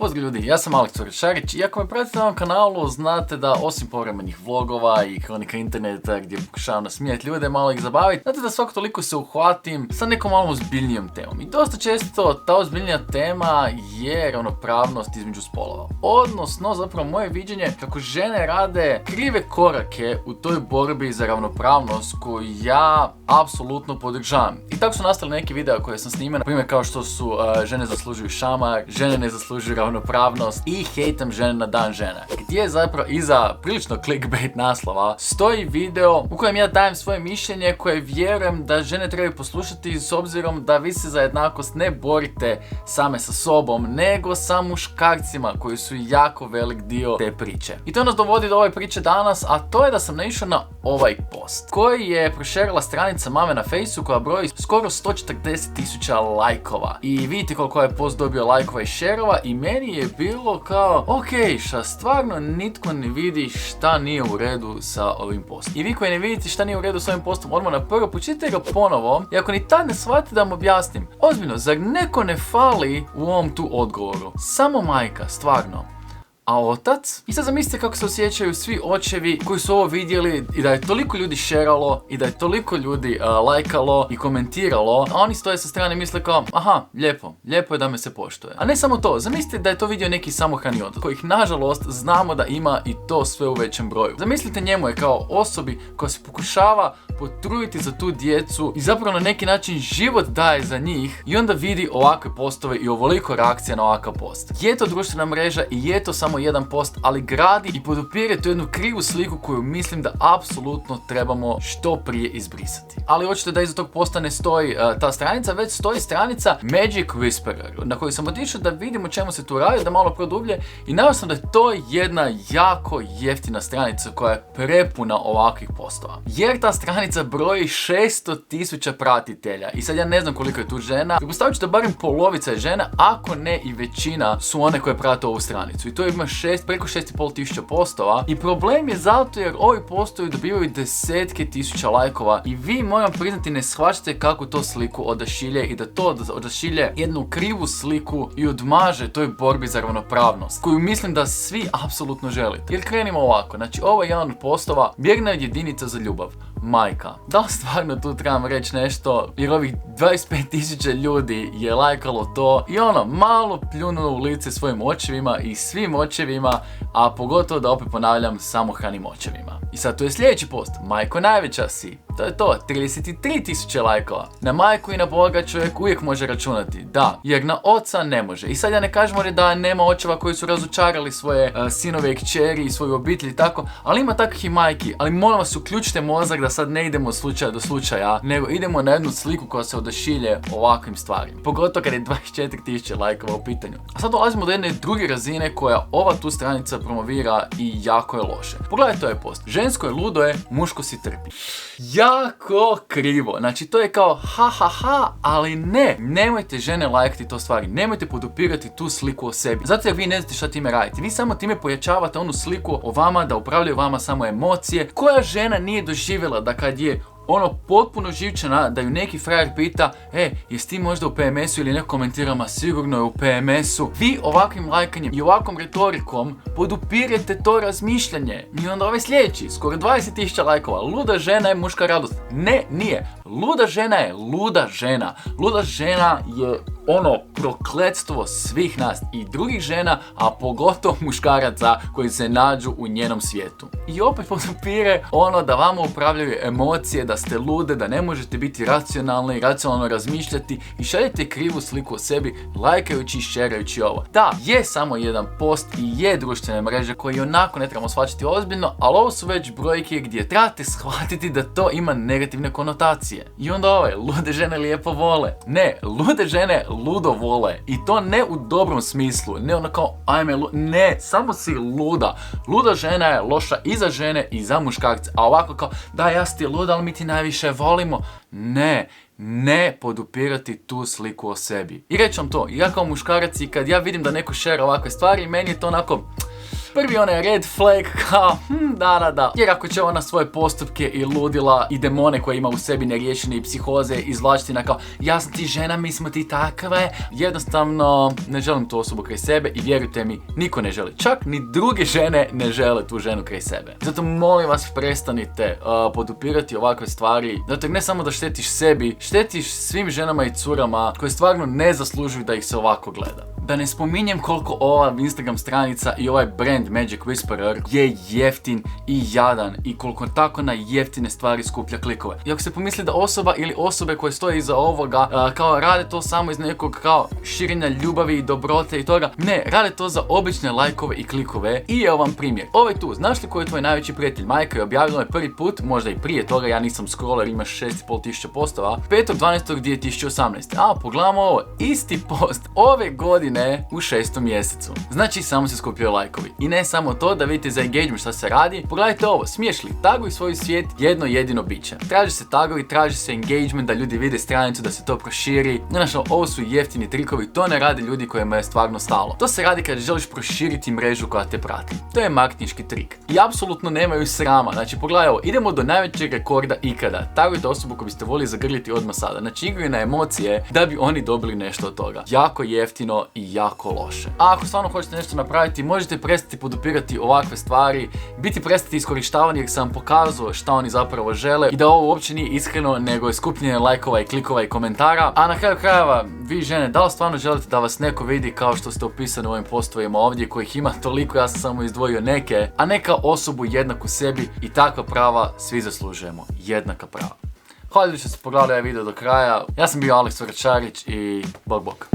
Pozdrav ljudi, ja sam Aleks Orešarić i ako me pratite na ovom kanalu znate da osim povremenih vlogova i kronika interneta gdje pokušavam nasmijati ljude, malo ih zabaviti, znate da svako toliko se uhvatim sa nekom malo ozbiljnijom temom. I dosta često ta ozbiljnija tema je ravnopravnost između spolova. Odnosno, zapravo moje viđenje kako žene rade krive korake u toj borbi za ravnopravnost koju ja apsolutno podržavam. I tako su nastali neki videa koje sam snimao, na primjer kao što su žene zaslužuju šamar, žene ne zaslužuju ravnopravnost i hejtam žene na dan žene. Gdje zapravo iza prilično clickbait naslova stoji video u kojem ja dajem svoje mišljenje koje vjerujem da žene trebaju poslušati s obzirom da vi se za jednakost ne borite same sa sobom, nego sa muškarcima koji su jako velik dio te priče. I to nas dovodi do ove priče danas, a to je da sam naišao na ovaj post koji je prošerila stranica mame na Facebooku koja broji skoro 140.000 lajkova. I vidite koliko je post dobio lajkova i šerova i meni je bilo kao ok, šta stvarno nitko ne vidi šta nije u redu sa ovim postom. I vi koji ne vidite šta nije u redu sa ovim postom, odmah na prvo pročitajte ga ponovo i ako ni tad ne shvatite da vam objasnim. Ozbiljno, zar neko ne fali u ovom tu odgovoru? Samo majka, stvarno. A otac? I sad zamislite kako se osjećaju svi očevi koji su ovo vidjeli i da je toliko ljudi šeralo i da je toliko ljudi lajkalo i komentiralo, a oni stoje sa strane i misle kao aha, lijepo je da me se poštuje. A ne samo to, zamislite da je to vidio neki samohrani otac, kojih nažalost znamo da ima i to sve u većem broju. Zamislite njemu je kao osobi koja se pokušava potruditi za tu djecu i zapravo na neki način život daje za njih i onda vidi ovakve postove i ovoliko reakcija na ovakav post. Je to društvena mreža i je to samo jedan post, ali gradi i podupire tu jednu krivu sliku koju mislim da apsolutno trebamo što prije izbrisati. Ali očito da iza tog posta ne stoji ta stranica, već stoji stranica Magic Whisperer, na koju sam otišao da vidim o čemu se tu radi, da malo produblje i nadam sam da je to jedna jako jeftina stranica koja je prepuna ovakvih postova. Jer ta stranica broji 600.000 pratitelja i sad ja ne znam koliko je tu žena, pretpostavit ću da barem polovica je žena, ako ne i većina su one koje prate ovu stranicu. I to ima preko 6.500 postova i problem je zato jer ovi postovi dobivaju desetke tisuća lajkova i vi, moram priznati, ne shvaćate kako to sliku odašilje i da to odašilje jednu krivu sliku i odmaže toj borbi za ravnopravnost koju mislim da svi apsolutno želite. Jer krenimo ovako, znači ovo je jedan od postova, mjerna jedinica za ljubav, majka. Da li stvarno tu trebam reći nešto jer ovih 25.000 ljudi je lajkalo to i malo pljunulo u lice svojim očevima i svim očevima, a pogotovo da opet ponavljam samohranim očevima. I sad tu je sljedeći post, majko najveća si. To je to, 33.000 lajkova. Na majku i na Boga čovjek uvijek može računati, da, jer na oca ne može. I sad ja ne kažem da nema očeva koji su razočarali svoje sinove i kćeri i svoju obitelj i tako, ali ima takvih i majki. Ali molim vas, uključite mozak da sad ne idemo od slučaja do slučaja, nego idemo na jednu sliku koja se odašilje ovakvim stvarima. Pogotovo kad je 24.000 lajkova u pitanju. A sad dolazimo do jedne druge razine koja ova tu stranica promovira i jako je loše. Pogledajte ovaj post. Žensko je ludo je, muško si trpi. Jako krivo. Znači to je kao ali ne. Nemojte žene lajkati to stvari. Nemojte podupirati tu sliku o sebi. Zato jer vi ne znate šta time radite. Vi samo time pojačavate onu sliku o vama, da upravljaju vama samo emocije. Koja žena nije doživjela da kad je potpuno živčana, da ju neki frajer pita jesi ti možda u PMS-u ili neko komentira, ma sigurno je u PMS-u. Vi ovakvim lajkanjem i ovakvom retorikom podupirete to razmišljanje. I onda ovaj sljedeći, skoro 20.000 lajkova, luda žena je muška radost. Ne, nije. Luda žena je luda žena. Luda žena je prokletstvo svih nas i drugih žena, a pogotovo muškaraca koji se nađu u njenom svijetu. I opet podupire da vama upravljaju emocije, da ste lude, da ne možete biti racionalni, racionalno razmišljati i šaljete krivu sliku o sebi, lajkajući i šerajući ovo. Da, je samo jedan post i je društvene mreže koje onako ne trebamo shvaćati ozbiljno, ali ovo su već brojke gdje trebate shvatiti da to ima negativne konotacije. I onda lude žene lijepo vole. Ne, lude žene ludo vole. I to ne u dobrom smislu. Ne kao ne, samo si luda. Luda žena je loša i za žene i za muškarce. A ovako kao, da, ja si ti luda, ali mi ti najviše volimo. Ne podupirati tu sliku o sebi. I reći vam to, ja kao muškarac i kad ja vidim da neko šera ovakve stvari, meni je to onako Prvi onaj red flag kao, da. Jer ako će ona svoje postupke i ludila i demone koje ima u sebi neriješene i psihoze izvlačiti na kao, ja sam ti žena, mi smo ti takve, jednostavno ne želim tu osobu kraj sebe i vjerujte mi, niko ne želi. Čak ni druge žene ne žele tu ženu kraj sebe. Zato molim vas, prestanite podupirati ovakve stvari. Zato ne samo da štetiš sebi, štetiš svim ženama i curama koje stvarno ne zaslužuju da ih se ovako gleda. Da ne spominjem koliko ova Instagram stranica i ovaj brand Magic Whisperer je jeftin i jadan i koliko tako na jeftine stvari skuplja klikove. I ako se pomisli da osoba ili osobe koje stoje iza ovoga kao rade to samo iz nekog kao širenja ljubavi i dobrote i toga, ne, rade to za obične lajkove i klikove. I evo vam primjer. Ovaj tu, znaš li koji je tvoj najveći prijatelj? Majka je objavila je prvi put, možda i prije toga, ja nisam scroller, ima 6.500 postova, 5.12.2018. A, pogledamo ovo, isti post ove godine u 6. mjesecu. Znači, samo se skupljaju lajkovi. I ne samo to, da vidite za engagement šta se radi, pogledajte ovo, smiješ li, taguj svoj svijet jedno jedino biće. Traži se tagovi, traži se engagement, da ljudi vide stranicu, da se to proširi. Znaš, ovo su jeftini trikovi, to ne rade ljudi kojima je stvarno stalo. To se radi kad želiš proširiti mrežu koja te prati. To je marketinški trik. I apsolutno nemaju srama. Znači, pogledaj ovo, idemo do najvećeg rekorda ikada. Tagujte osobu koju biste volili zagrliti odmah sada. Znači, igraju na emocije da bi oni dobili nešto od toga. Jako jeftino i jako loše. A ako stvarno hoćete nešto napraviti, možete prestati podupirati ovakve stvari, prestati iskorištavani jer sam pokazao šta oni zapravo žele i da ovo uopće nije iskreno, nego je skupljenje lajkova i klikova i komentara. A na kraju krajeva, vi žene, da li stvarno želite da vas neko vidi kao što ste opisani u ovim postovima ovdje, kojih ima toliko, ja sam samo izdvojio neke, a ne kao osobu jednaku sebi, i takva prava svi zaslužujemo. Jednaka prava. Hvala što ste pogledali ovaj video do kraja. Ja sam bio Aleks Vračarić i bok bok.